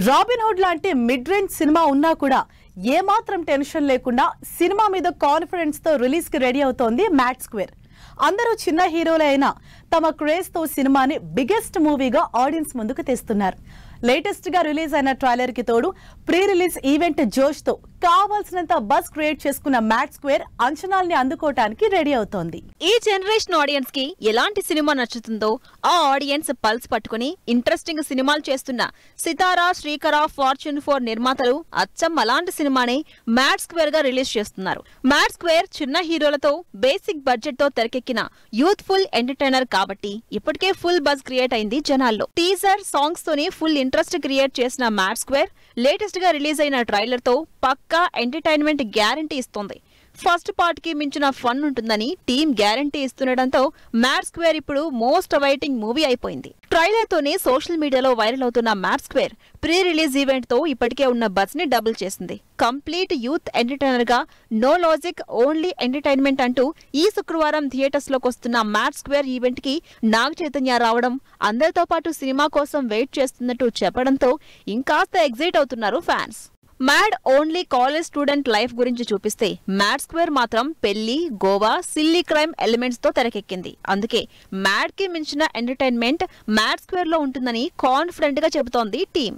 Robin Hood లాంటి mid range cinema ఉన్నా కూడా ఏమాత్రం టెన్షన్ లేకుండా సినిమా మీద కాన్ఫిడెన్స్ తో రిలీజ్ కి రెడీ అవుతోంది మ్యాడ్ స్క్వేర్. అందరూ చిన్న హీరోలే అయినా తమ క్రేజ్ తో సినిమాని బిగ్గెస్ట్ మూవీగా ఆడియన్స్ ముందుకు తెస్తున్నారు. లేటెస్ట్ గా రిలీజ్ అయిన ట్రైలర్ కి తోడు ప్రీ రిలీజ్ ఈవెంట్ జోష్ తో కావాల్సినంత బజ్ క్రియేట్ చేసుకున్న మ్యాడ్ స్క్వేర్ అంచనాల్ని అందుకోవటానికి రెడీ అవుతోంది. ఈ జనరేషన్ ఆడియన్స్ కి ఎలాంటి సినిమా నచ్చుతుందో ఆ ఆడియన్స్ పల్స్ పట్టుకుని ఇంట్రెస్టింగ్ సినిమాలు చేస్తున్న సితారా, శ్రీకర, ఫార్చ్యూన్ 4 నిర్మాతలు అచ్చం అలాంటి సినిమానే మ్యాడ్ స్క్వేర్ గా రిలీజ్ చేస్తున్నారు. మ్యాడ్ స్క్వేర్ చిన్న హీరోలతో బేసిక్ బడ్జెట్ తో తెరకెక్కిన యూత్ఫుల్ ఎంటర్టైనర్ కాబట్టి ఇప్పటికే ఫుల్ బజ్ క్రియేట్ అయింది జనాల్లో. టీజర్, సాంగ్స్ తోనే ఫుల్ ఇంట్రెస్ట్ క్రియేట్ చేసిన మ్యాడ్ స్క్వేర్ లేటెస్ట్ గా రిలీజ్ అయిన ట్రైలర్ తో పక్కా ఎంటర్టైన్మెంట్ గ్యారంటీ ఇస్తోంది. ఫస్ట్ పార్ట్ కి మించిన ఫన్ ఉంటుందని టీమ్ గ్యారంటీ ఇస్తుండటంతో మ్యాడ్ స్క్వేర్ ఇప్పుడు మోస్ట్ అవైటింగ్ మూవీ అయిపోయింది. ట్రైలర్ తోనే సోషల్ మీడియాలో వైరల్ అవుతున్న mad square pre release event తో ఇప్పటికే ఉన్న బజ్ ని డబుల్ చేసింది. కంప్లీట్ యూత్ ఎంటర్టైనర్ గా నో లాజిక్, ఓన్లీ ఎంటర్టైన్మెంట్ అంటూ ఈ శుక్రవారం థియేటర్స్ లోకి వస్తున్న మ్యాడ్ స్క్వేర్ ఈవెంట్ కి నాగ చైతన్య రావడం, అందరితో పాటు సినిమా కోసం వెయిట్ చేస్తున్నట్టు చెప్పడంతో ఇంకాస్త ఎగ్జైట్ అవుతున్నారు fans. Mad only college student life గురించి చూపిస్తే మ్యాడ్ స్క్వేర్ మాత్రం పెళ్లి, గోవా, సిల్లీ క్రైమ్ ఎలిమెంట్స్ తో తెరకెక్కింది. అందుకే మ్యాడ్ కి మించిన ఎంటర్టైన్మెంట్ మ్యాడ్ స్క్వేర్ లో ఉంటుందని కాన్ఫిడెంట్ గా చెబుతోంది టీమ్.